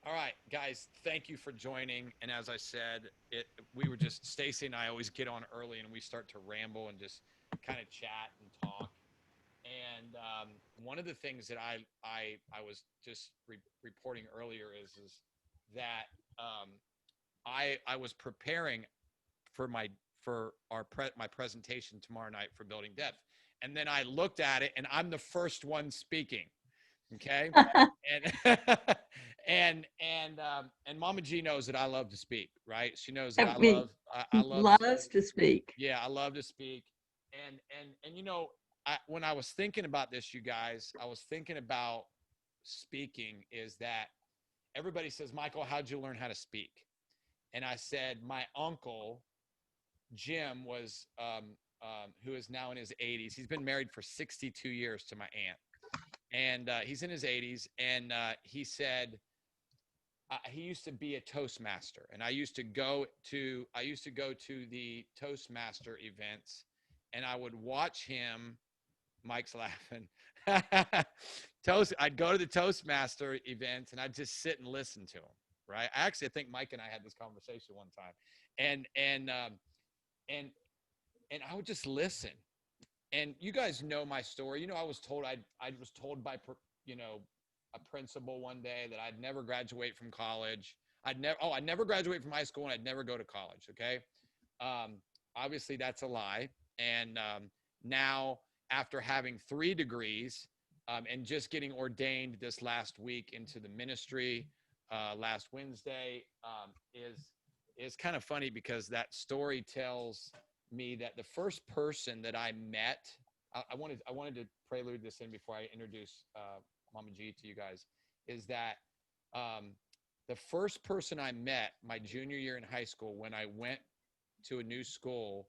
All right, guys, thank you for joining. And as I said, we were just Stacy and I always get on early and we start to ramble and just kind of chat and talk. And one of the things that I was just reporting earlier is that um, I was preparing for my presentation tomorrow night for building depth, and then I looked at it and I'm the first one speaking. Okay. And and Mama G knows that I love to speak, right? She knows that Me I love to loves speak. to speak. Yeah, I love to speak. And when I was thinking about this, you guys, I was thinking about speaking is that everybody says, Michael, how'd you learn how to speak? And I said, my uncle Jim was who is now in his 80s. He's been married for 62 years to my aunt, and he's in his 80s. And he said he used to be a Toastmaster, and I used to go to the Toastmaster events, and I would watch him. Mike's laughing. I'd go to the Toastmaster events, and I'd just sit and listen to him. Right. I think Mike and I had this conversation one time, and and um, and and I would just listen. And you guys know my story. I was told by a principal one day that I'd never graduate from college. I'd never graduate from high school and I'd never go to college. Okay. Um, Obviously that's a lie. And now after having 3 degrees and just getting ordained this last week into the ministry last Wednesday is kind of funny because that story tells me that the first person that I met, I wanted to prelude this in before I introduce Mama G to you guys, is that um, the first person I met my junior year in high school when I went to a new school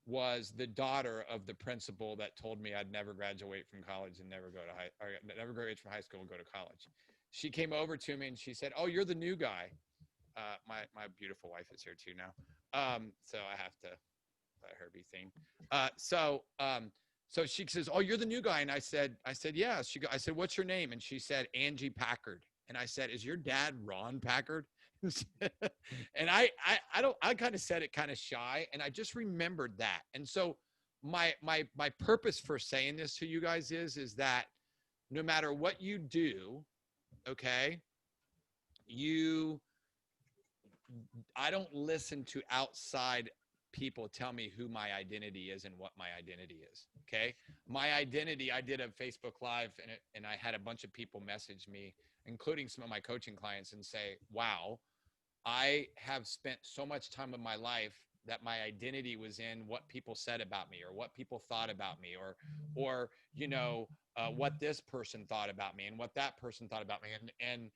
was the daughter of the principal that told me I'd never graduate from college and never graduate from high school and go to college. She came over to me and she said, "Oh, you're the new guy." My beautiful wife is here too now, so I have to let her be seen. So she says, "Oh, you're the new guy," and I said, "Yeah." I said, "What's your name?" And she said, "Angie Packard." And I said, "Is your dad Ron Packard?" And I kind of said it kind of shy, and I just remembered that. And so my purpose for saying this to you guys is that no matter what you do, okay, you I don't listen to outside people tell me who my identity is and what my identity is. Okay. My identity, I did a Facebook Live and I had a bunch of people message me, including some of my coaching clients, and say, wow, I have spent so much time of my life that my identity was in what people said about me or what people thought about me or what this person thought about me and what that person thought about me. And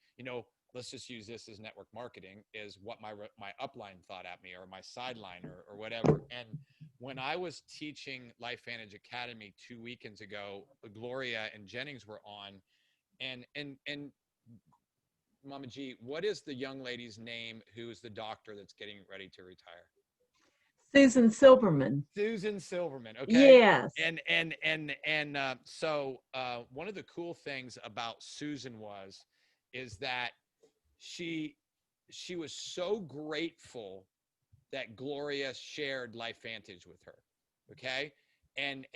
let's just use this as network marketing is what my upline thought at me or my sideline or whatever. And when I was teaching Life Vantage Academy 2 weekends ago, Gloria and Jennings were on, and Mama G, what is the young lady's name who is the doctor that's getting ready to retire? Susan Silverman. Susan Silverman. Okay. Yes. So one of the cool things about Susan is that she she was so grateful that Gloria shared Life Vantage with her. Okay. And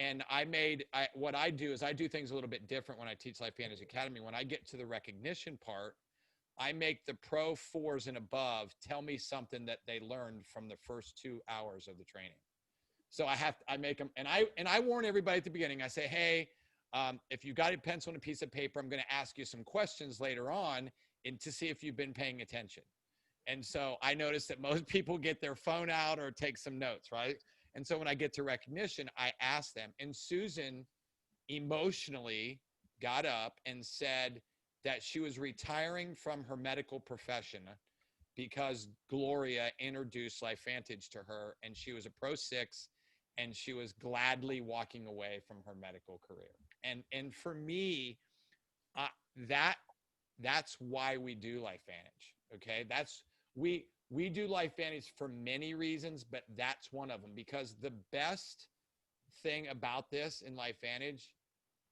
what I do is I do things a little bit different when I teach Life Vantage Academy. When I get to the recognition part, I make the pro fours and above tell me something that they learned from the first 2 hours of the training. So I make them, and I warn everybody at the beginning. I say, hey, if you got a pencil and a piece of paper, I'm going to ask you some questions later on to see if you've been paying attention. And so I notice that most people get their phone out or take some notes, right? And so when I get to recognition, I ask them. And Susan emotionally got up and said that she was retiring from her medical profession because Gloria introduced Life Vantage to her, and she was a Pro 6, and she was gladly walking away from her medical career. And for me, uh, that that's why we do Life Vantage. Okay, we do Life Vantage for many reasons, but that's one of them because the best thing about this in Life Vantage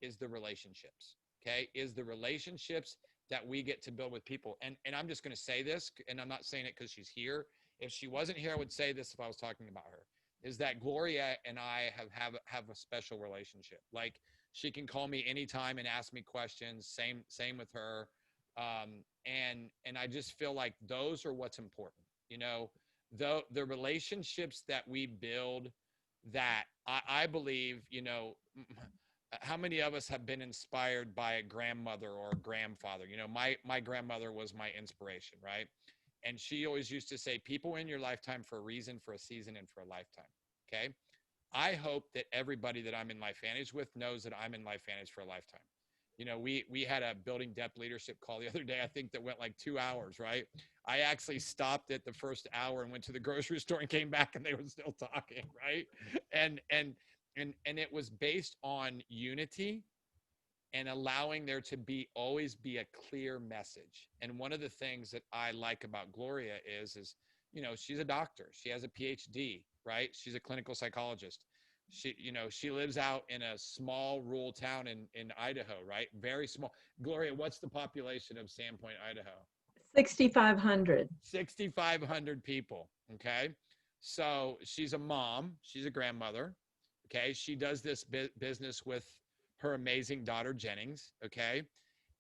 is the relationships. Okay, is the relationships that we get to build with people. And I'm just going to say this, and I'm not saying it because she's here. If she wasn't here, I would say this if I was talking about her, is that Gloria and I have a special relationship. Like, she can call me anytime and ask me questions. Same with her. And I just feel like those are what's important. You know, the relationships that we build, that I believe, you know, how many of us have been inspired by a grandmother or a grandfather? You know, my grandmother was my inspiration, right? And she always used to say, people in your lifetime for a reason, for a season, and for a lifetime. Okay. I hope that everybody that I'm in LifeVantage with knows that I'm in LifeVantage for a lifetime. You know, we had a building depth leadership call the other day, I think, that went like 2 hours, right? I actually stopped at the first hour and went to the grocery store and came back and they were still talking, right? And it was based on unity and allowing there to always be a clear message. And one of the things that I like about Gloria is, you know, she's a doctor. She has a PhD, right? She's a clinical psychologist. She lives out in a small rural town in Idaho, right? Very small. Gloria, what's the population of Sandpoint, Idaho? 6,500. 6,500 people. Okay. So she's a mom. She's a grandmother. Okay. She does this business with her amazing daughter, Jennings. Okay.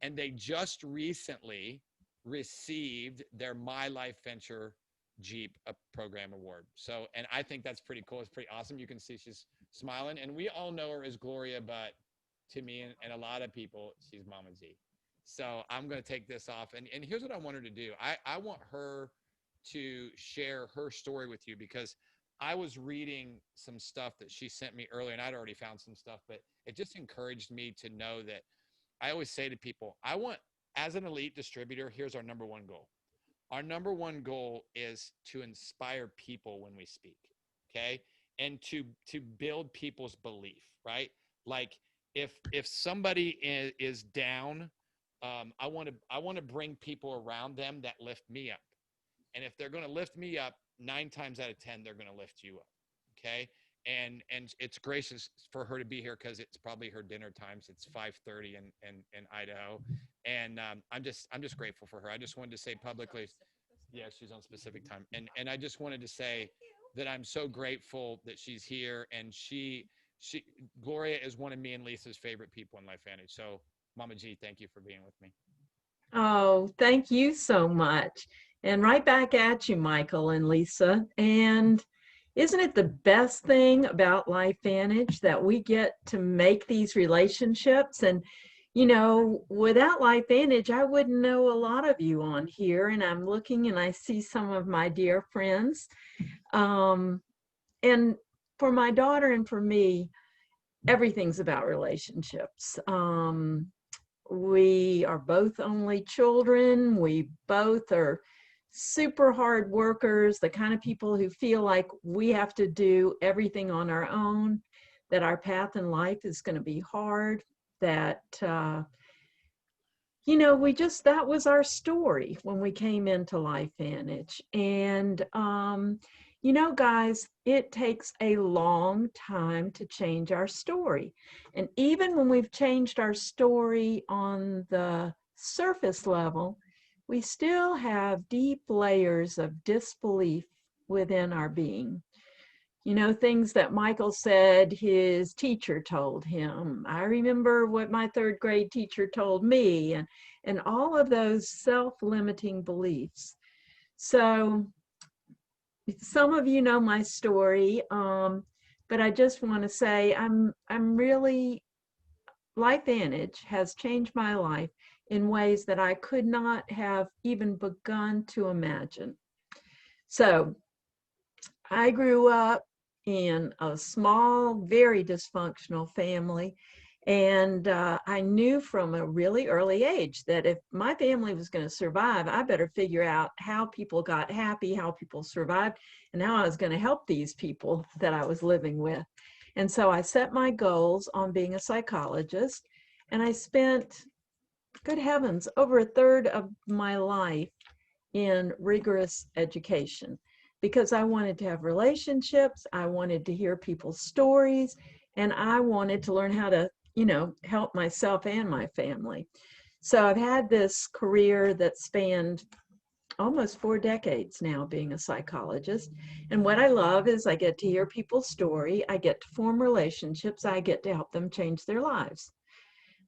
And they just recently received their My Life Venture Jeep Program Award. So, and I think that's pretty cool. It's pretty awesome. You can see she's smiling, and we all know her as Gloria, but to me and a lot of people, she's Mama G. So I'm going to take this off. And here's what I want her to do. I want her to share her story with you, because I was reading some stuff that she sent me earlier, and I'd already found some stuff, but it just encouraged me to know that I always say to people, as an elite distributor, here's our number one goal. Our number one goal is to inspire people when we speak, okay? And to build people's belief, right? Like, if somebody is down, I want to bring people around them that lift me up. And if they're going to lift me up, 9 times out of 10, they're going to lift you up, okay? And it's gracious for her to be here, because it's probably her dinner times. It's 5:30 in Idaho, and I'm just grateful for her. I just wanted to say publicly, yeah, she's on specific time, and I just wanted to say that I'm so grateful that she's here, and Gloria is one of me and Lisa's favorite people in LifeVantage. So, Mama G, thank you for being with me. Oh, thank you so much. And right back at you, Michael and Lisa. And isn't it the best thing about LifeVantage that we get to make these relationships? And, you know, without LifeVantage, I wouldn't know a lot of you on here. And I'm looking and I see some of my dear friends. And for my daughter and for me, everything's about relationships. We are both only children. We both are super hard workers, the kind of people who feel like we have to do everything on our own, that our path in life is going to be hard, that, you know, that was our story when we came into LifeVantage. And, you know, guys, it takes a long time to change our story. And even when we've changed our story on the surface level, we still have deep layers of disbelief within our being. You know, things that Michael said his teacher told him. I remember what my 3rd grade teacher told me, and all of those self-limiting beliefs. So some of you know my story, but I just want to say I'm really, LifeVantage has changed my life in ways that I could not have even begun to imagine. So I grew up in a small, very dysfunctional family. And I knew from a really early age that if my family was going to survive, I better figure out how people got happy, how people survived, and how I was going to help these people that I was living with. And so I set my goals on being a psychologist, and I spent, good heavens, over 1/3 of my life in rigorous education, because I wanted to have relationships, I wanted to hear people's stories, and I wanted to learn how to, you know, help myself and my family. So I've had this career that spanned almost 4 decades now being a psychologist. And what I love is I get to hear people's story, I get to form relationships, I get to help them change their lives.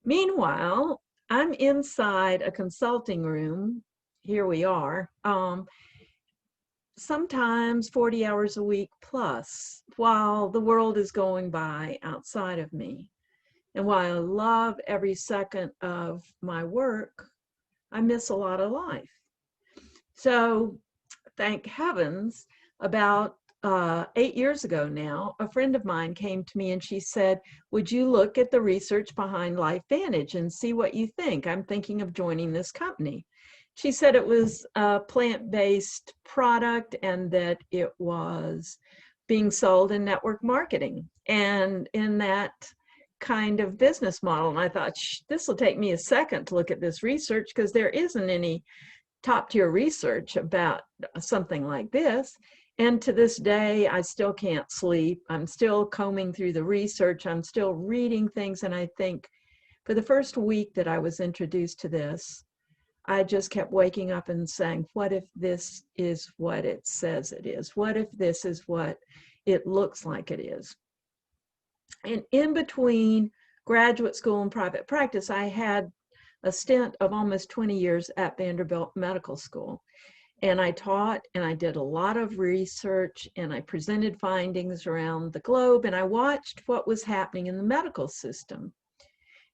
Meanwhile, I'm inside a consulting room. Here we are. Sometimes 40 hours a week plus, while the world is going by outside of me. And while I love every second of my work, I miss a lot of life. So thank heavens, about 8 years ago now, a friend of mine came to me and she said, would you look at the research behind LifeVantage and see what you think? I'm thinking of joining this company. She said it was a plant-based product and that it was being sold in network marketing and in that kind of business model. And I thought, this will take me a second to look at this research because there isn't any top-tier research about something like this. And to this day, I still can't sleep. I'm still combing through the research. I'm still reading things. And I think for the first week that I was introduced to this, I just kept waking up and saying, what if this is what it says it is? What if this is what it looks like it is? And in between graduate school and private practice, I had a stint of almost 20 years at Vanderbilt Medical School. And I taught and I did a lot of research and I presented findings around the globe and I watched what was happening in the medical system.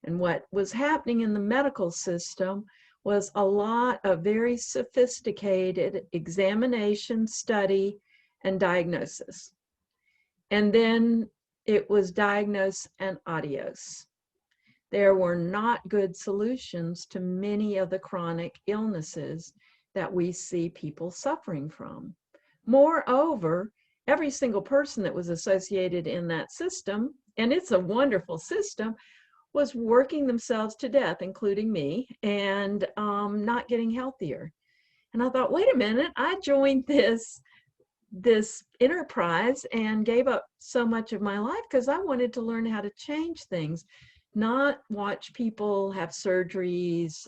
And what was happening in the medical system was a lot of very sophisticated examination, study, and diagnosis. And then it was diagnose and adios. There were not good solutions to many of the chronic illnesses that we see people suffering from. Moreover, every single person that was associated in that system, and it's a wonderful system, was working themselves to death, including me, and not getting healthier. And I thought, wait a minute, I joined this enterprise and gave up so much of my life because I wanted to learn how to change things, not watch people have surgeries,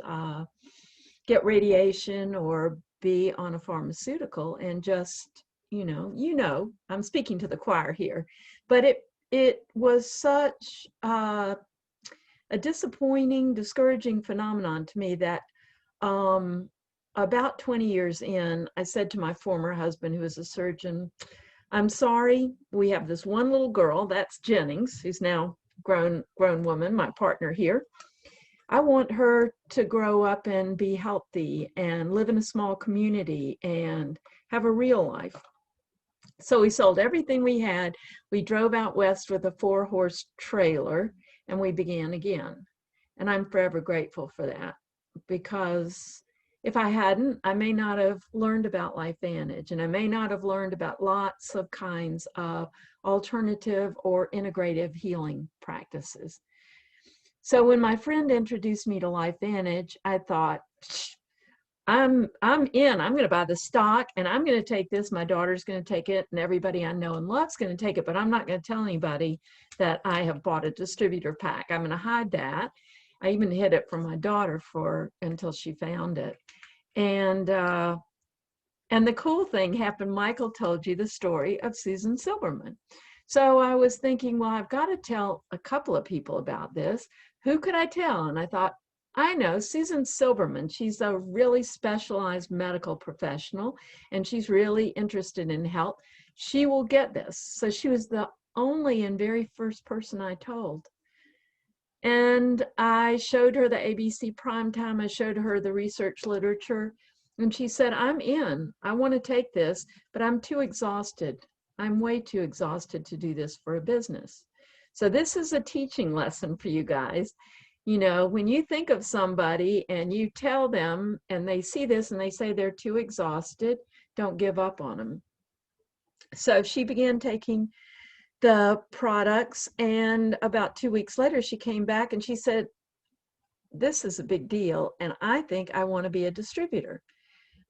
get radiation, or be on a pharmaceutical and just, I'm speaking to the choir here, but it was such a disappointing, discouraging phenomenon to me that about 20 years in, I said to my former husband, who was a surgeon, I'm sorry, we have this one little girl, that's Jennings, who's now grown woman, my partner here. I want her to grow up and be healthy and live in a small community and have a real life. So we sold everything we had. We drove out west with a 4-horse trailer and we began again. And I'm forever grateful for that, because if I hadn't, I may not have learned about LifeVantage, and I may not have learned about lots of kinds of alternative or integrative healing practices. So when my friend introduced me to LifeVantage, I thought, I'm in. I'm going to buy the stock and I'm going to take this. My daughter's going to take it and everybody I know and love's going to take it, but I'm not going to tell anybody that I have bought a distributor pack. I'm going to hide that. I even hid it from my daughter until she found it. And the cool thing happened, Michael told you the story of Susan Silberman. So I was thinking, well, I've got to tell a couple of people about this. Who could I tell? And I thought, I know Susan Silberman. She's a really specialized medical professional and she's really interested in health. She will get this. So she was the only and very first person I told. And I showed her the ABC primetime. I showed her the research literature. And she said, I'm in. I want to take this, but I'm too exhausted. I'm way too exhausted to do this for a business. So this is a teaching lesson for you guys. You know, when you think of somebody and you tell them and they see this and they say they're too exhausted, don't give up on them. So she began taking the products, and about 2 weeks later, she came back and she said, this is a big deal, and I think I want to be a distributor.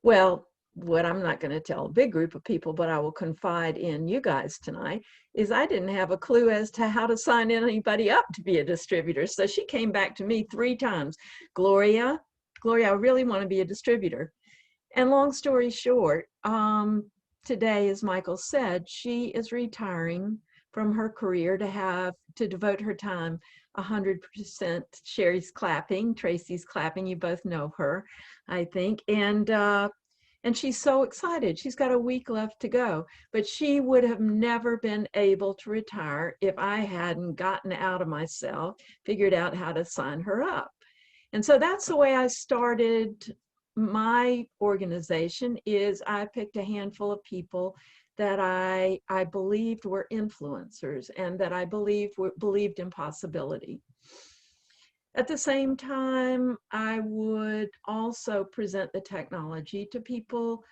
Well, what I'm not going to tell a big group of people, but I will confide in you guys tonight, is I didn't have a clue as to how to sign anybody up to be a distributor. So she came back to me 3 times. Gloria, I really want to be a distributor. And long story short, today, as Michael said, she is retiring from her career to devote her time 100%. Sherry's clapping, Tracy's clapping. You both know her, I think. And she's so excited. She's got a week left to go, but she would have never been able to retire if I hadn't gotten out of myself, figured out how to sign her up. And so that's the way I started my organization. Is I picked a handful of people that I believed were influencers and that I believed in possibility. At the same time, I would also present the technology to people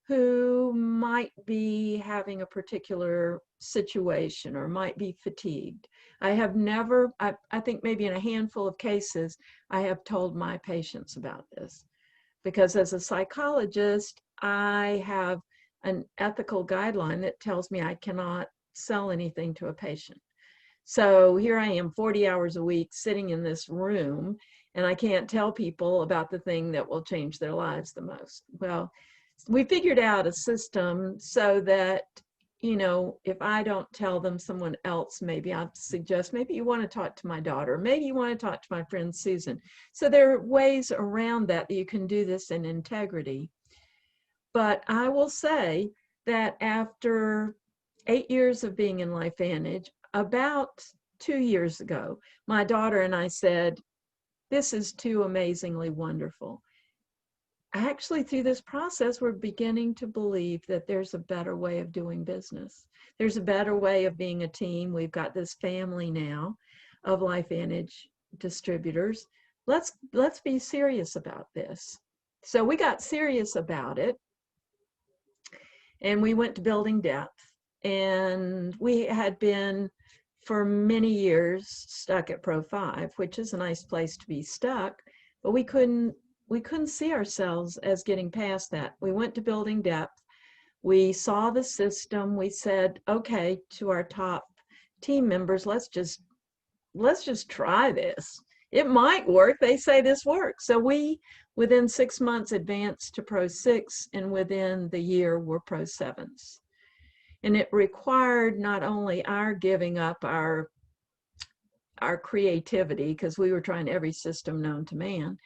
who might be having a particular situation or might be fatigued. I have never, I think maybe in a handful of cases, I have told my patients about this, because as a psychologist, I have an ethical guideline that tells me I cannot sell anything to a patient. So here I am 40 hours a week sitting in this room, and I can't tell people about the thing that will change their lives the most. Well, we figured out a system so that, if I don't tell them, someone else, maybe I'll suggest, maybe you want to talk to my daughter, maybe you want to talk to my friend Susan. So there are ways around that you can do this in integrity. But I will say that after 8 years of being in LifeVantage, about 2 years ago, my daughter and I said, this is too amazingly wonderful. Actually, through this process, we're beginning to believe that there's a better way of doing business. There's a better way of being a team. We've got this family now of LifeVantage distributors. Let's be serious about this. So we got serious about it, and we went to building depth. And we had been for many years stuck at Pro 5, which is a nice place to be stuck, but we couldn't see ourselves as getting past that. We went to building depth. We saw the system. We said, okay, to our top team members, let's just try this. It might work. They say this works. So we, within 6 months, advanced to Pro 6, and within the year, we're Pro 7s. And it required not only our giving up our creativity, because we were trying every system known to man,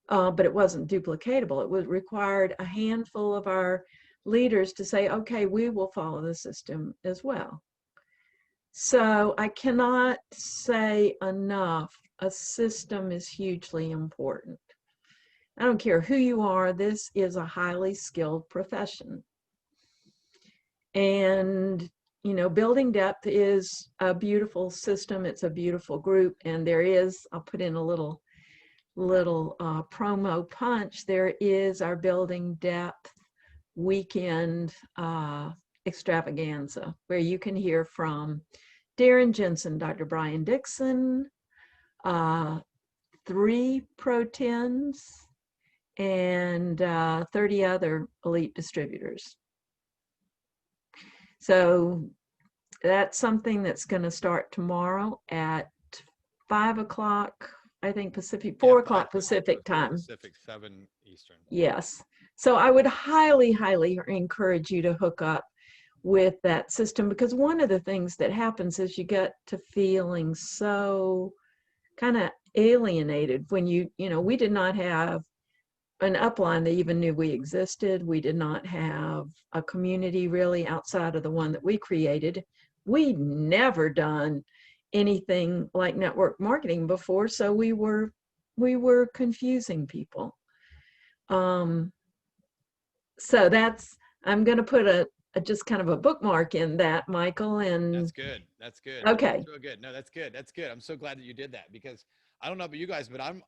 but it wasn't duplicatable. It required a handful of our leaders to say, okay, we will follow the system as well. So I cannot say enough, a system is hugely important. I don't care who you are, this is a highly skilled profession. And, building depth is a beautiful system. It's a beautiful group. And there is, I'll put in a little promo punch. There is our building depth weekend extravaganza, where you can hear from Darren Jensen, Dr. Brian Dixon, 3 Pro 10s, and 30 other elite distributors. So that's something that's going to start tomorrow at 5 o'clock, I think Pacific, 4 o'clock Pacific time. Pacific, 7 Eastern. Yes. So I would highly, highly encourage you to hook up with that system, because one of the things that happens is you get to feeling so kind of alienated when we did not have an upline that even knew we existed. We did not have a community really outside of the one that we created. We'd never done anything like network marketing before, so we were confusing people. So I'm going to put a just kind of a bookmark in that, Michael. And that's good. Okay. That's real good. No, that's good. I'm so glad that you did that, because I don't know about you guys, but I'm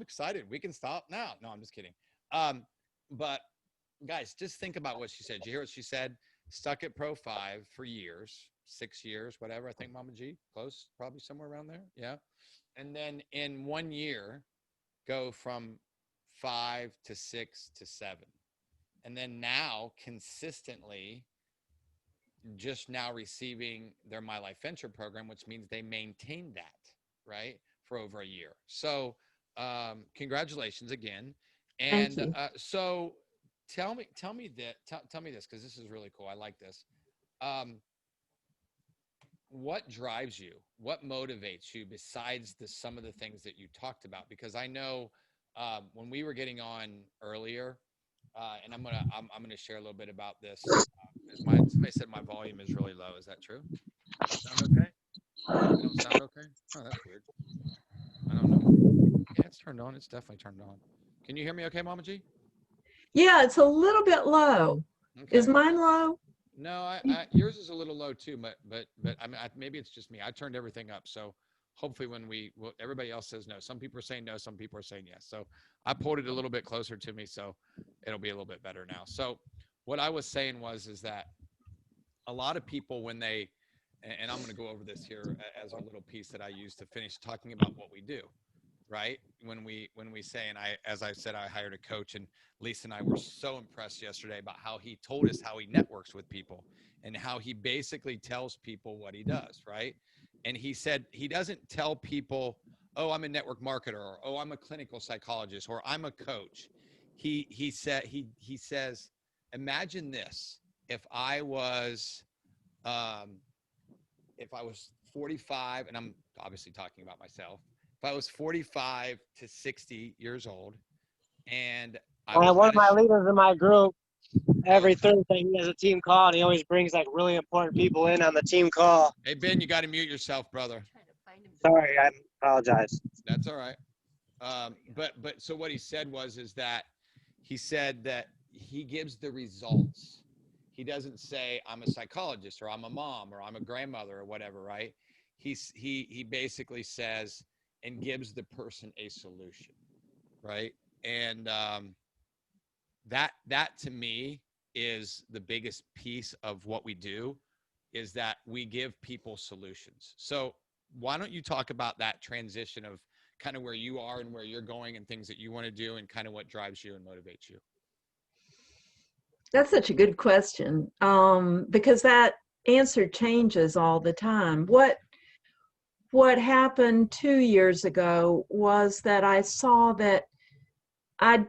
excited. We can stop now. No, I'm just kidding. But guys, just think about what she said. Did you hear what she said? Stuck at Pro 5 for years, 6 years, whatever. I think Mama G, close, probably somewhere around there. Yeah. And then in 1 year, go from 5 to 6 to 7. and then now consistently just now receiving their My Life Venture program, which means they maintained that, right, for over a year. So congratulations again. Thank And you. so tell me that, tell me this, because this is really cool. I like this. Um, what drives you? What motivates you besides some of the things that you talked about? Because I know when we were getting on earlier, and I'm gonna share a little bit about this. Is somebody said my volume is really low? Is that true? Sound okay? I don't sound okay? Oh, that's weird. I don't know. Yeah, it's turned on. It's definitely turned on. Can you hear me okay, Mama G? Yeah, it's a little bit low. Is Okay. mine low? No, yours is a little low too, but I mean, maybe it's just me. I turned everything up, so hopefully when everybody else says no. Some people are saying no, some people are saying yes. So I pulled it a little bit closer to me, so it'll be a little bit better now. So what I was saying is that a lot of people when they, and I'm going to go over this here as a little piece that I use to finish talking about what we do, right? When we say, and as I said, I hired a coach, and Lisa and I were so impressed yesterday about how he told us how he networks with people and how he basically tells people what he does, right? And he said he doesn't tell people, oh, I'm a network marketer, or oh, I'm a clinical psychologist, or I'm a coach. He says, imagine this: if I was um, if I was 45, and I'm obviously talking about myself, if I was 45 to 60 years old, and I was One at of my leaders in my group, oh, every Thursday he has a team call, and he always brings like really important people in on the team call. hey Ben, you got to mute yourself, brother. Sorry, I apologize. That's all right. But so what he said is that he said that he gives the results. He doesn't say I'm a psychologist or I'm a mom or I'm a grandmother or whatever, right? He basically says and gives the person a solution, right? And that to me is the biggest piece of what we do, is that we give people solutions. So why don't you talk about that transition of kind of where you are and where you're going and things that you want to do and kind of what drives you and motivates you? That's such a good question, because that answer changes all the time. What happened 2 years ago was that I saw that I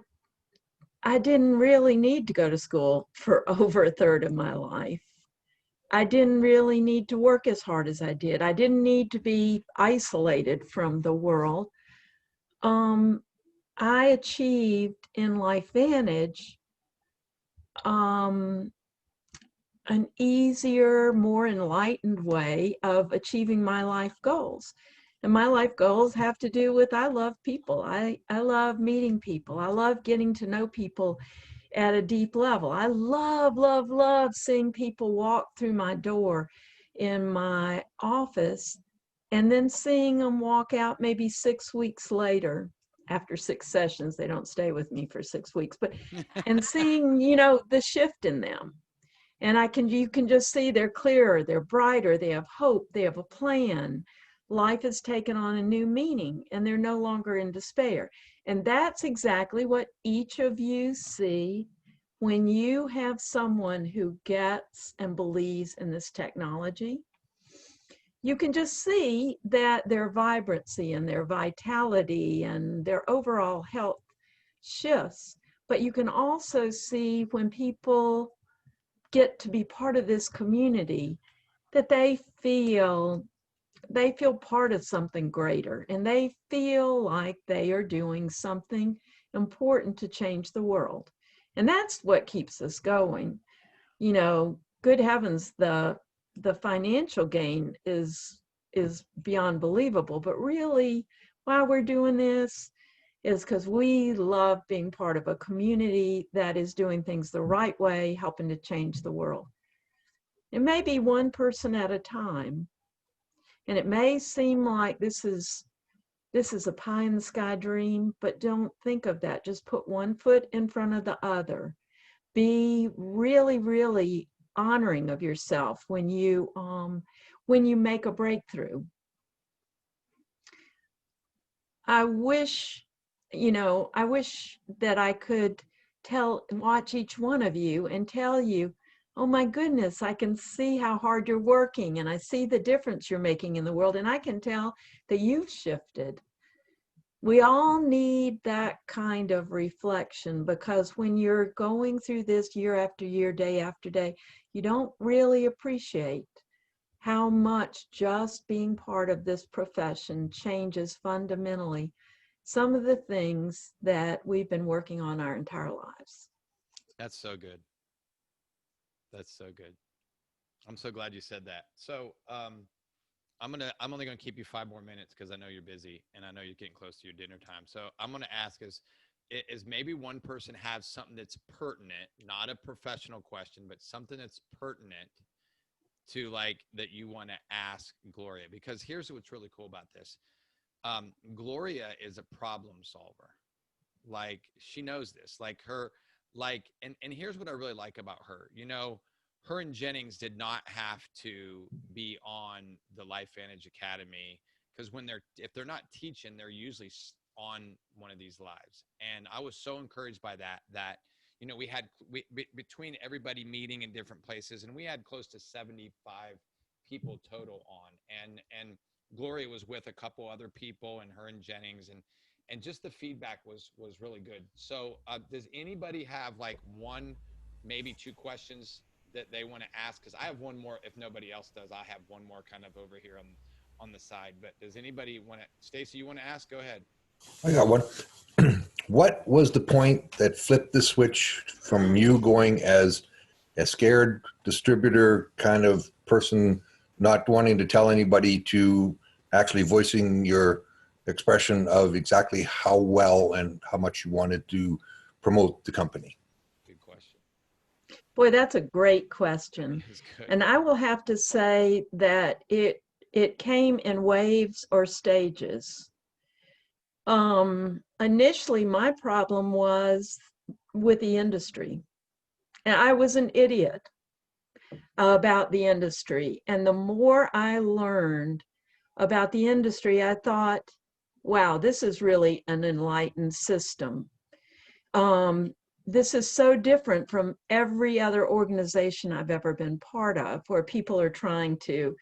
I didn't really need to go to school for over a third of my life. I didn't really need to work as hard as I did. I didn't need to be isolated from the world. Um, I achieved in LifeVantage um, an easier, more enlightened way of achieving my life goals. And my life goals have to do with I love people. I love meeting people. I love getting to know people at a deep level. I love, love, love seeing people walk through my door in my office and then seeing them walk out maybe 6 weeks later. After 6 sessions, they don't stay with me for 6 weeks, but and seeing, the shift in them. And you can just see they're clearer, they're brighter, they have hope, they have a plan. Life has taken on a new meaning and they're no longer in despair. And that's exactly what each of you see when you have someone who gets and believes in this technology. You can just see that their vibrancy and their vitality and their overall health shifts. But you can also see when people get to be part of this community that they feel part of something greater, and they feel like they are doing something important to change the world. And that's what keeps us going. Good heavens, the financial gain is beyond believable, but really why we're doing this is because we love being part of a community that is doing things the right way, helping to change the world. It may be one person at a time, and it may seem like this is a pie in the sky dream, but don't think of that. Just put one foot in front of the other. Be really, really honoring of yourself when you make a breakthrough. I wish that I could watch each one of you and tell you, oh my goodness, I can see how hard you're working, and I see the difference you're making in the world, and I can tell that you've shifted. We all need that kind of reflection, because when you're going through this year after year, day after day, you don't really appreciate how much just being part of this profession changes fundamentally some of the things that we've been working on our entire lives. That's so good. That's so good. I'm so glad you said that. So I'm only gonna keep you 5 more minutes because I know you're busy and I know you're getting close to your dinner time. So I'm gonna ask is maybe one person have something that's pertinent, not a professional question, but something that's pertinent to like that you want to ask Gloria, because here's what's really cool about this. Gloria is a problem solver. Like she knows this, like her, like, and here's what I really like about her. You know, her and Jennings did not have to be on the LifeVantage Academy, because if they're not teaching, they're usually on one of these lives. And I was so encouraged by that, you know, we between everybody meeting in different places, and we had close to 75 people total on, and Gloria was with a couple other people, and her and Jennings, and just the feedback was really good. So does anybody have like one, maybe two questions that they want to ask? Because I have one more. If nobody else does, I have one more kind of over here on the side. But does anybody want to? Stacy, you want to ask? Go ahead. I got one. What was the point that flipped the switch from you going as a scared distributor kind of person, not wanting to tell anybody, to actually voicing your expression of exactly how well and how much you wanted to promote the company? Good question. Boy, that's a great question. And I will have to say that it came in waves or stages. Initially, my problem was with the industry. And I was an idiot about the industry. And the more I learned about the industry, I thought, wow, this is really an enlightened system. This is so different from every other organization I've ever been part of, where people are trying to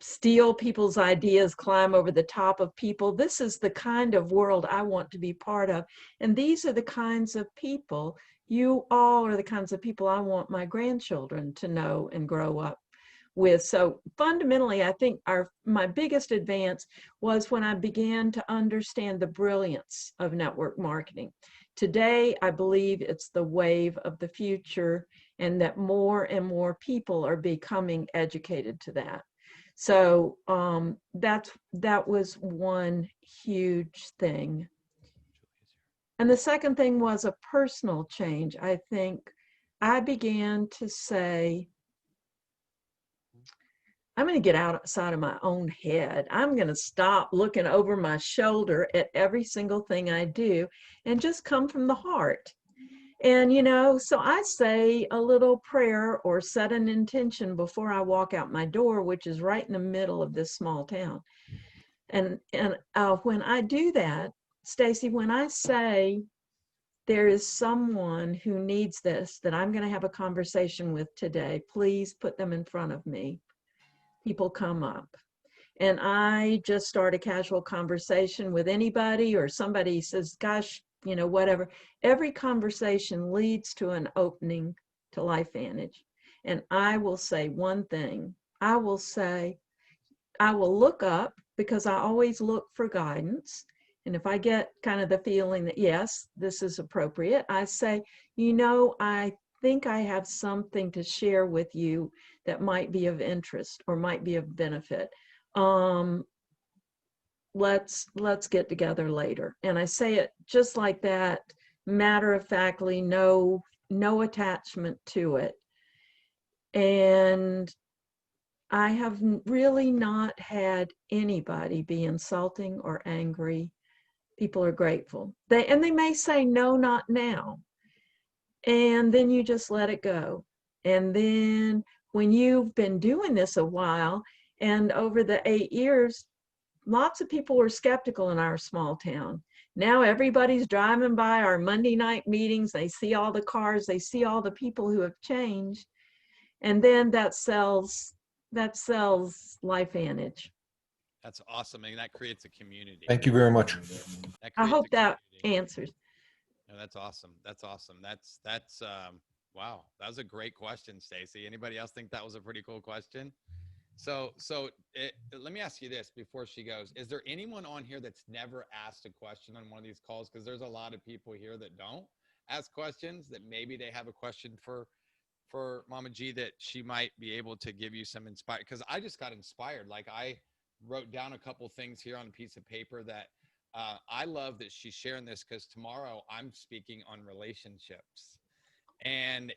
steal people's ideas, climb over the top of people. This is the kind of world I want to be part of. And these are the kinds of people, you all are the kinds of people I want my grandchildren to know and grow up with. So fundamentally, I think my biggest advance was when I began to understand the brilliance of network marketing. Today, I believe it's the wave of the future, and that more and more people are becoming educated to that. So that was one huge thing. And the second thing was a personal change. I think I began to say, I'm going to get outside of my own head. I'm going to stop looking over my shoulder at every single thing I do and just come from the heart. And, you know, so I say a little prayer or set an intention before I walk out my door, which is right in the middle of this small town. And when I do that, Stacy, when I say there is someone who needs this that I'm going to have a conversation with today, please put them in front of me. People come up. And I just start a casual conversation with anybody, or somebody says, gosh, you know, whatever. Every conversation leads to an opening to LifeVantage. And I will say one thing. I will look up, because I always look for guidance. And if I get kind of the feeling that, yes, this is appropriate, I say, you know, I think I have something to share with you that might be of interest or might be of benefit. Let's get together later. And I say it just like that, matter of factly, no attachment to it. And I have really not had anybody be insulting or angry. People are grateful. They may say, no, not now. And then you just let it go. And then when you've been doing this a while, and over the 8 years, lots of people were skeptical in our small town. Now everybody's driving by our Monday night meetings. They see all the cars, they see all the people who have changed. And then that sells LifeVantage. That's awesome. And that creates a community. Thank you very much. That I creates hope a that community. answers. No, that's awesome. That's awesome. That's wow. That was a great question, Stacy. Anybody else think that was a pretty cool question? So let me ask you this before she goes. Is there anyone on here that's never asked a question on one of these calls? Because there's a lot of people here that don't ask questions, that maybe they have a question for Mama G that she might be able to give you some inspired. Because I just got inspired. Like, I wrote down a couple things here on a piece of paper that I love that she's sharing this, because tomorrow I'm speaking on relationships, and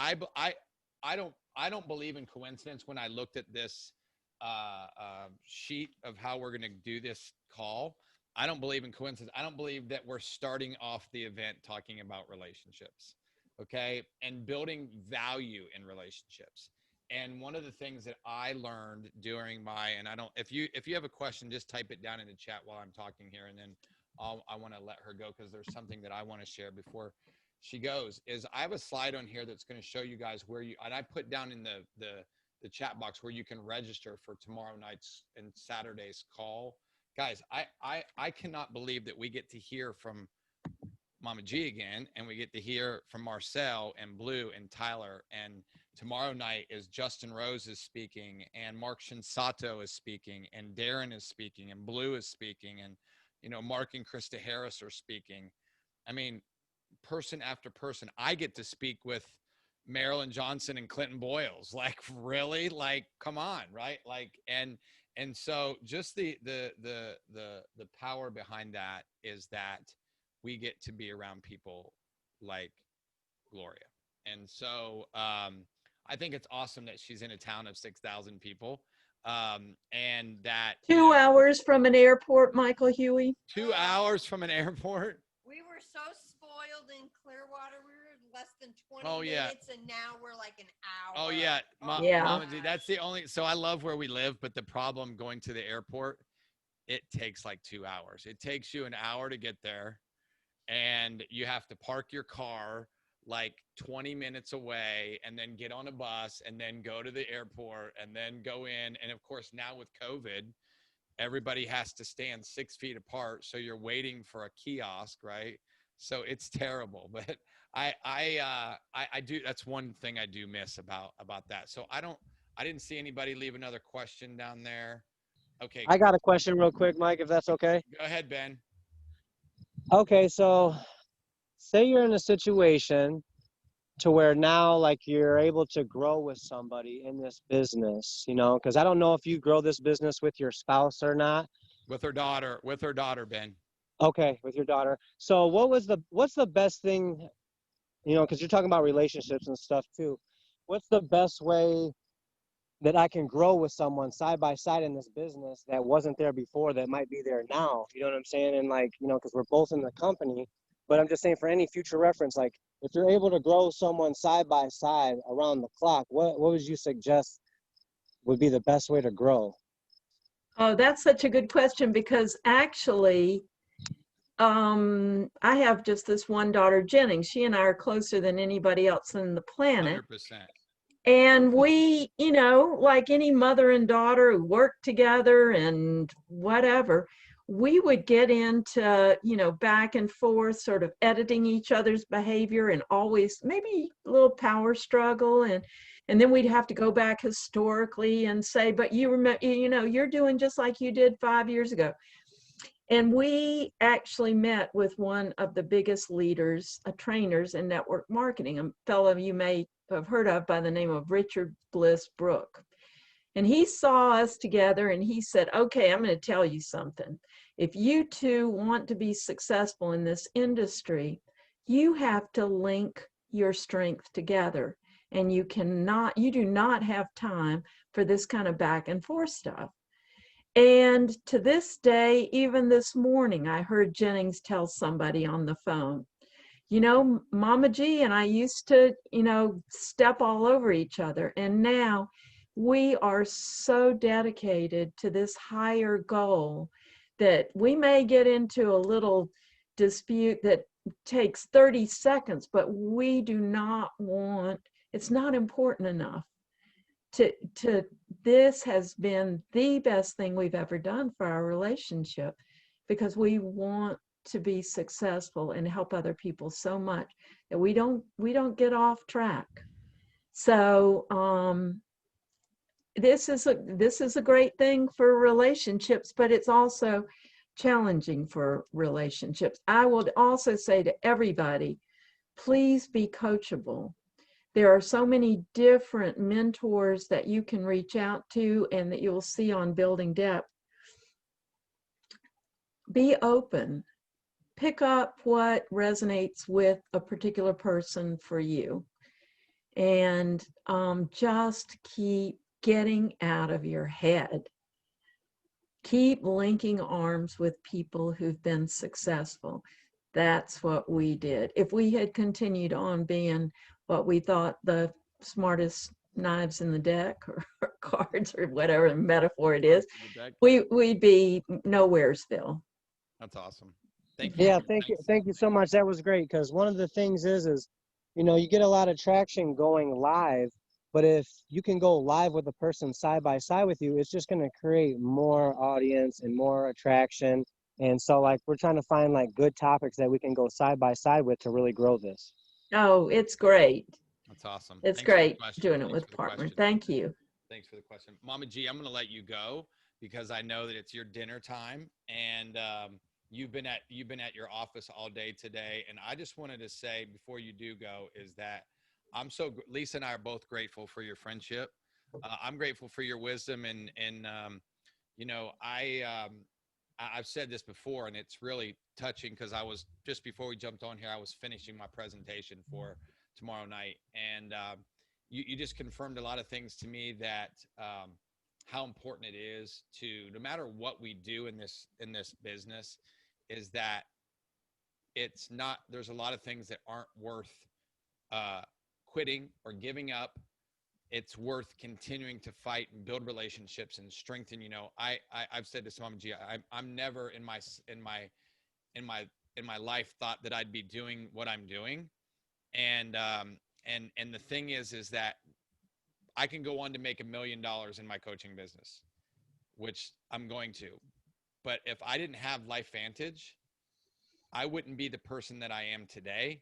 I don't believe in coincidence. When I looked at this sheet of how we're going to do this call, I don't believe in coincidence. I don't believe that we're starting off the event talking about relationships, okay, and building value in relationships. And one of the things that I learned during my, and I don't, if you have a question, just type it down in the chat while I'm talking here, and then I want to let her go, because there's something that I want to share before she goes. Is I have a slide on here that's going to show you guys where you, and I put down in the chat box where you can register for tomorrow night's and Saturday's call. Guys, I cannot believe that we get to hear from Mama G again, and we get to hear from Marcel and Blue and Tyler, and tomorrow night is Justin Rose is speaking, and Mark Shinsato is speaking, and Darren is speaking, and Blue is speaking, and Mark and Krista Harris are speaking. I mean, person after person. I get to speak with Marilyn Johnson and Clinton Boyles. Like, really? Like, come on, right? Like, and so just the power behind that is that we get to be around people like Gloria. And so I think it's awesome that she's in a town of 6,000 people. And that 2 hours from an airport, Michael Huey. 2 hours from an airport. We were so spoiled in Clearwater. We were less than 20 minutes, and now we're like an hour. Oh, yeah. Yeah. Mama G, that's the only, so I love where we live, but the problem going to the airport, it takes like 2 hours. It takes you an hour to get there, and you have to park your car like 20 minutes away, and then get on a bus, and then go to the airport, and then go in. And of course, now with COVID, everybody has to stand 6 feet apart. So you're waiting for a kiosk, right? So it's terrible. But I do, that's one thing I do miss about that. So I didn't see anybody leave another question down there. Okay. I got a question real quick, Mike, if that's okay. Go ahead, Ben. Okay, so say you're in a situation to where now, like, you're able to grow with somebody in this business, because I don't know if you grow this business with your spouse or not. With her daughter, Ben. Okay, with your daughter. So what's the best thing, because you're talking about relationships and stuff too. What's the best way that I can grow with someone side by side in this business that wasn't there before, that might be there now? You know what I'm saying? And like, because we're both in the company, but I'm just saying, for any future reference, like, if you're able to grow someone side by side around the clock, what would you suggest would be the best way to grow? Oh, that's such a good question, because actually, I have just this one daughter, Jennings. She and I are closer than anybody else on the planet. 100%. And we, like any mother and daughter who work together and whatever, we would get into, back and forth, sort of editing each other's behavior, and always maybe a little power struggle. And then we'd have to go back historically and say, but you remember, you're doing just like you did 5 years ago. And we actually met with one of the biggest leaders, trainers in network marketing, a fellow you may have heard of by the name of Richard Bliss Brooke. And he saw us together, and he said, okay, I'm going to tell you something. If you two want to be successful in this industry, you have to link your strength together. And you do not have time for this kind of back and forth stuff. And to this day, even this morning, I heard Jennings tell somebody on the phone, Mama G and I used to, step all over each other. And now we are so dedicated to this higher goal that we may get into a little dispute that takes 30 seconds, but we do not want, it's not important enough to this has been the best thing we've ever done for our relationship, because we want to be successful and help other people so much that we don't get off track. So this is a great thing for relationships, but it's also challenging for relationships. I would also say to everybody, please be coachable. There are so many different mentors that you can reach out to and that you'll see on Building Depth. Be open. Pick up what resonates with a particular person for you. And just keep getting out of your head. Keep linking arms with people who've been successful. That's what we did. If we had continued on being what we thought the smartest knives in the deck or cards or whatever metaphor it is, we'd be nowheresville. That's awesome. Thank you. Yeah, thank you so much. That was great, because one of the things is you get a lot of traction going live, but if you can go live with a person side by side with you, it's just going to create more audience and more attraction. And so like we're trying to find like good topics that we can go side by side with to really grow this. Oh, it's great. That's awesome. It's great doing it with partner. Thank you. Thanks for the question. Mama G, I'm going to let you go because I know that it's your dinner time, and you've been at your office all day today. And I just wanted to say before you do go is that Lisa and I are both grateful for your friendship. I'm grateful for your wisdom, and I've said this before, and it's really touching because I was, just before we jumped on here, I was finishing my presentation for tomorrow night, and you just confirmed a lot of things to me, that how important it is to, no matter what we do in this business, is that it's not, there's a lot of things that aren't worth quitting or giving up. It's worth continuing to fight and build relationships and strengthen. I've said this to Mama G, I'm never in my life thought that I'd be doing what I'm doing. And the thing is that I can go on to make $1 million in my coaching business, which I'm going to. But if I didn't have LifeVantage, I wouldn't be the person that I am today.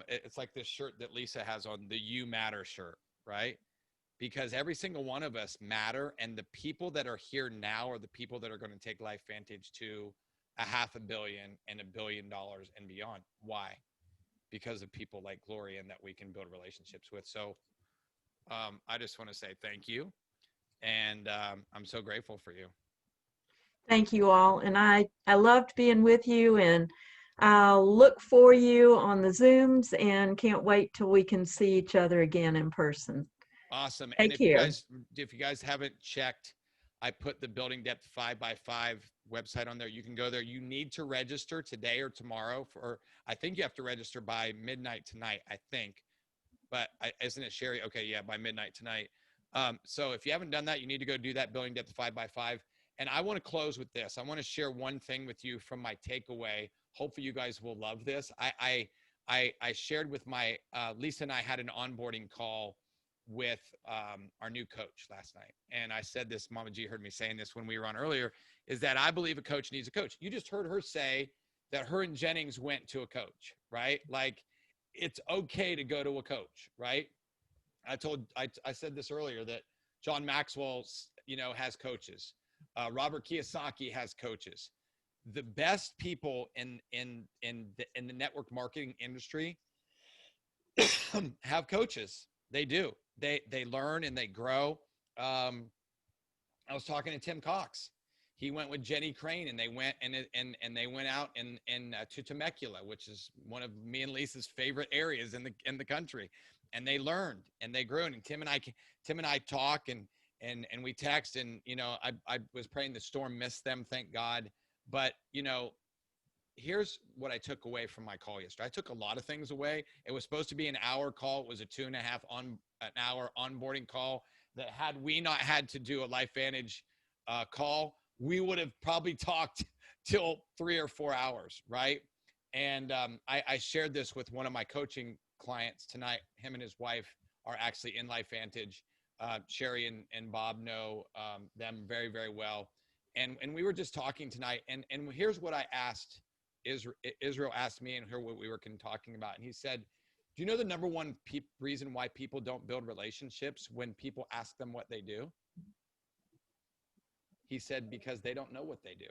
It's like this shirt that Lisa has on, the You Matter shirt, right? Because every single one of us matter, and the people that are here now are the people that are going to take LifeVantage to $500 million and $1 billion and beyond. Why? Because of people like Gloria and that we can build relationships with. So I just want to say thank you. And I'm so grateful for you. Thank you all. And I loved being with you, and I'll look for you on the Zooms, and can't wait till we can see each other again in person. Awesome. Thank and if you guys haven't checked, I put the Building Depth 5x5 website on there. You can go there. You need to register today or tomorrow I think you have to register by midnight tonight, I think. But isn't it Sherry? Okay. Yeah. By midnight tonight. So if you haven't done that, you need to go do that Building Depth 5x5. And I want to close with this. I want to share one thing with you from my takeaway. Hopefully you guys will love this. I shared with my, Lisa and I had an onboarding call with our new coach last night. And I said this, Mama G heard me saying this when we were on earlier, is that I believe a coach needs a coach. You just heard her say that her and Jennings went to a coach, right? Like, it's okay to go to a coach, right? I said this earlier, that John Maxwell, has coaches. Robert Kiyosaki has coaches. The best people in the network marketing industry have coaches. They do. They learn and they grow. I was talking to Tim Cox. He went with Jenny Crane, and they went and they went out to Temecula, which is one of me and Lisa's favorite areas in the country. And they learned and they grew. And Tim and I talk and we text, and I was praying the storm missed them, thank God. But here's what I took away from my call yesterday. I took a lot of things away. It was supposed to be an hour call. It was a 2.5 hour onboarding call that, had we not had to do a LifeVantage call, we would have probably talked till 3 or 4 hours, right? And I shared this with one of my coaching clients tonight. Him and his wife are actually in LifeVantage. Sherry and Bob know them very, very well. And we were just talking tonight. And here's what I asked. Israel asked me and here's what we were talking about. And he said, do you know the number one reason why people don't build relationships when people ask them what they do? He said, because they don't know what they do.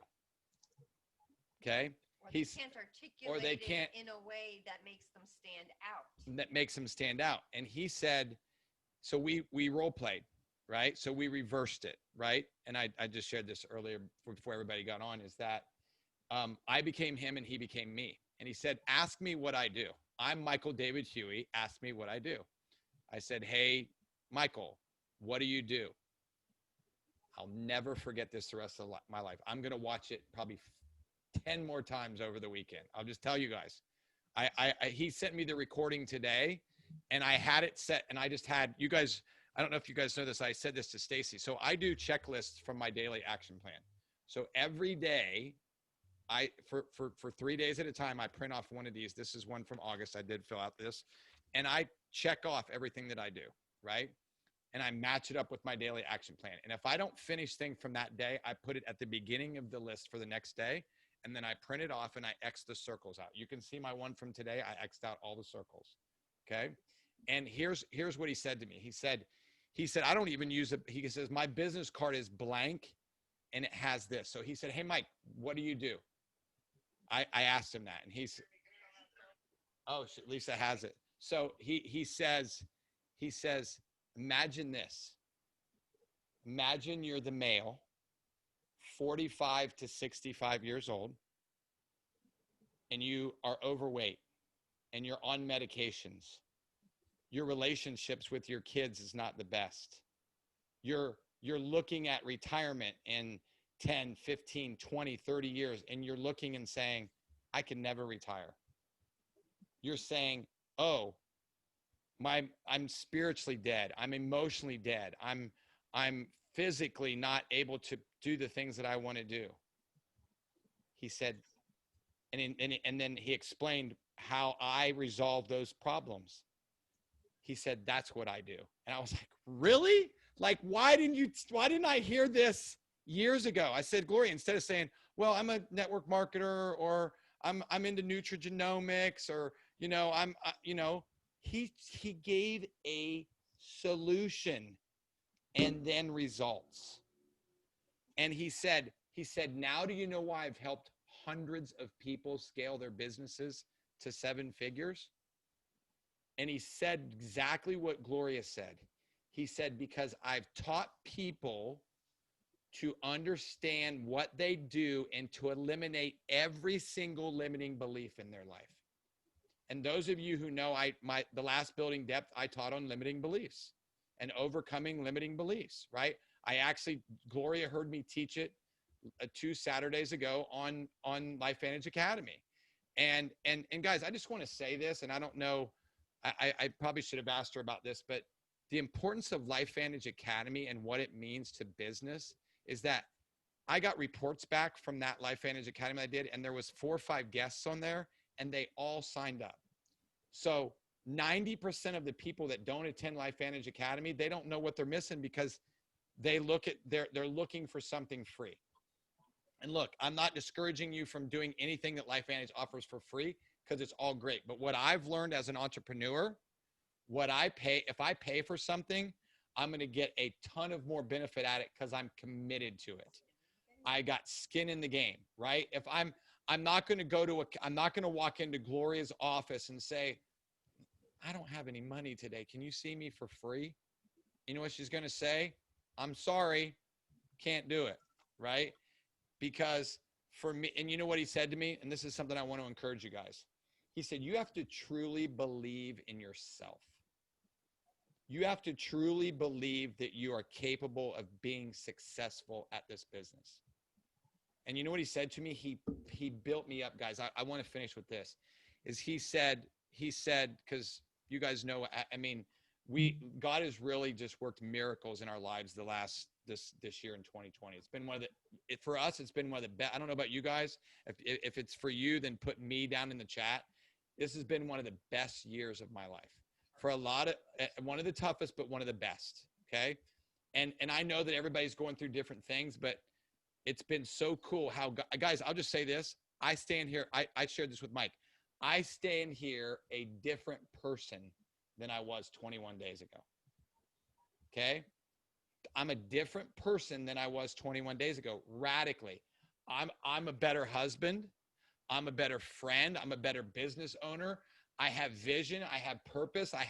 Okay. Or they can't articulate it in a way that makes them stand out. That makes them stand out. And he said, so we role played, right? So we reversed it, right? And I just shared this earlier before everybody got on, is that I became him and he became me. And he said, ask me what I do. I'm Michael David Huey. Ask me what I do. I said, hey, Michael, what do you do? I'll never forget this the rest of my life. I'm going to watch it probably 10 more times over the weekend. I'll just tell you guys. He sent me the recording today and I had it set and I just had, you guys, I don't know if you guys know this. I said this to Stacy. So I do checklists from my daily action plan. So every day for 3 days at a time, I print off one of these. This is one from August. I did fill out this and I check off everything that I do. Right. And I match it up with my daily action plan. And if I don't finish things from that day, I put it at the beginning of the list for the next day. And then I print it off and I X the circles out. You can see my one from today. I X'd out all the circles. Okay. And here's what he said to me. He said, I don't even use it. He says, my business card is blank and it has this. So he said, hey, Mike, what do you do? I asked him that and he's, oh, Lisa has it. So he says, imagine this. Imagine you're the male, 45 to 65 years old, and you are overweight and you're on medications. Your relationships with your kids is not the best. You're looking at retirement in 10, 15, 20, 30 years, and you're looking and saying, I can never retire. You're saying, oh, I'm spiritually dead. I'm emotionally dead. I'm physically not able to do the things that I want to do. He said, and then he explained how I resolve those problems. He said, that's what I do. And I was like, really? Like, why didn't I hear this years ago? I said, Gloria, instead of saying, well, I'm a network marketer or I'm into nutrigenomics or, he gave a solution and then results. And he said, now do you know why I've helped hundreds of people scale their businesses to 7 figures? And he said exactly what Gloria said. He said, because I've taught people to understand what they do and to eliminate every single limiting belief in their life. And those of you who know the last Building Depth, I taught on limiting beliefs and overcoming limiting beliefs, right? Gloria heard me teach it 2 Saturdays ago on LifeVantage Academy. And guys, I just want to say this, and I don't know, I probably should have asked her about this, but the importance of LifeVantage Academy and what it means to business is that I got reports back from that LifeVantage Academy I did, and there was 4 or 5 guests on there, and they all signed up. So 90% of the people that don't attend LifeVantage Academy, they don't know what they're missing because they're looking for something free. And look, I'm not discouraging you from doing anything that LifeVantage offers for free because it's all great. But what I've learned as an entrepreneur, if I pay for something, I'm going to get a ton of more benefit at it because I'm committed to it. I got skin in the game, right? If I'm not going to walk into Gloria's office and say, I don't have any money today. Can you see me for free? You know what she's going to say? I'm sorry, can't do it, right? Because for me, and you know what he said to me? And this is something I want to encourage you guys. He said, you have to truly believe in yourself. You have to truly believe that you are capable of being successful at this business. And you know what he said to me? He built me up, guys. I want to finish with this. He said, because you guys know, God has really just worked miracles in our lives the last this year in 2020. It's been one of the, for us, it's been one of the best. I don't know about you guys. If it's for you, then put me down in the chat. This has been one of the best years of my life. For a lot of, one of the toughest, but one of the best. Okay. And I know that everybody's going through different things, but it's been so cool how, guys, I'll just say this. I stand here. I shared this with Mike. I stand here a different person than I was 21 days ago. Okay. I'm a different person than I was 21 days ago, radically. I'm a better husband. I'm a better friend. I'm a better business owner. I have vision. I have purpose. I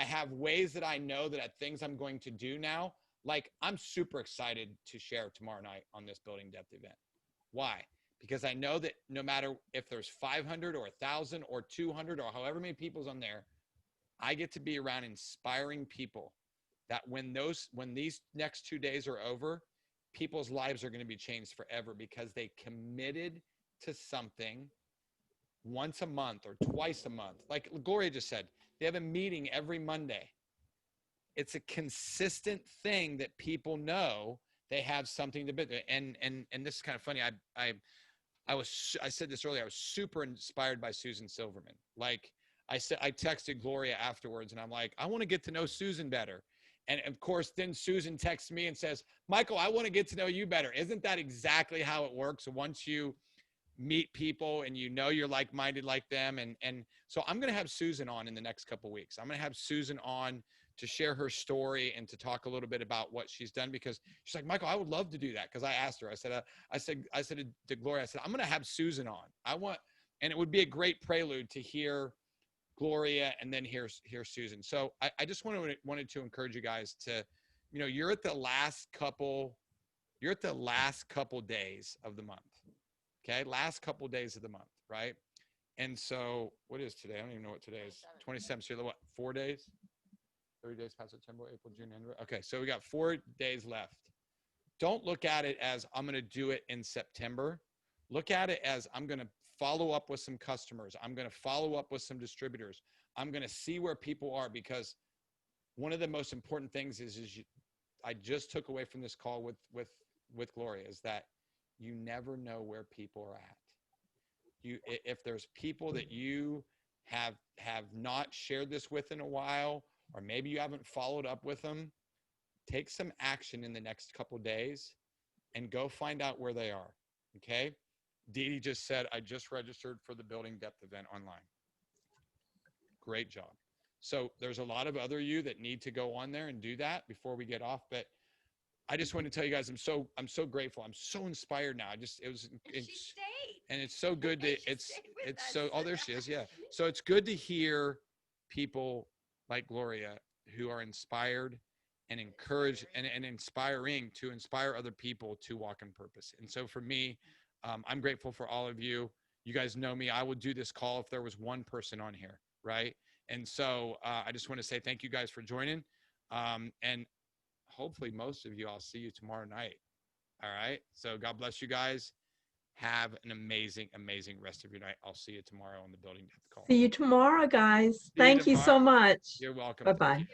have ways that I know that things I'm going to do now. Like, I'm super excited to share tomorrow night on this Building Depth event. Why? Because I know that no matter if there's 500 or 1,000 or 200 or however many people's on there, I get to be around inspiring people that when these next 2 days are over, people's lives are going to be changed forever because they committed to something once a month or twice a month. Like Gloria just said, they have a meeting every Monday. It's a consistent thing that people know they have something to be. And this is kind of funny. I said this earlier. I was super inspired by Susan Silverman. Like I texted Gloria afterwards, and I'm like, I want to get to know Susan better. And of course, then Susan texts me and says, Michael, I want to get to know you better. Isn't that exactly how it works? Once you meet people and you know you're like-minded like them. And so I'm going to have Susan on in the next couple of weeks. I'm going to have Susan on to share her story and to talk a little bit about what she's done, because she's like, Michael, I would love to do that. Cause I asked her, I said to Gloria, I said, I'm going to have Susan on. And it would be a great prelude to hear Gloria and then hear Susan. So I just wanted to encourage you guys to, you're at the last couple days of the month. Okay. Last couple days of the month. Right. And so what is today? I don't even know what today is. 27th. So what, 4 days? 30 days past September, April, June, January. Okay. So we got 4 days left. Don't look at it as I'm going to do it in September. Look at it as I'm going to follow up with some customers. I'm going to follow up with some distributors. I'm going to see where people are, because one of the most important things I just took away from this call with Gloria is that you never know where people are at. If there's people that you have not shared this with in a while, or maybe you haven't followed up with them, take some action in the next couple of days and go find out where they are. Okay. Dee Dee just said, I just registered for the Building Depth event online. Great job. So there's a lot of other you that need to go on there and do that before we get off. But I just want to tell you guys, I'm so grateful. I'm so inspired now. She stayed. And it's so good to, there she is. Yeah. So it's good to hear people like Gloria who are inspired and encouraged and inspiring to inspire other people to walk in purpose. And so for me, I'm grateful for all of you. You guys know me. I would do this call if there was one person on here, right? And so I just want to say thank you guys for joining. And hopefully most of you, I'll see you tomorrow night. All right. So God bless you guys. Have an amazing, amazing rest of your night. I'll see you tomorrow on the Building Depth call. See you tomorrow, guys. Thank you so much. You're welcome. Bye-bye.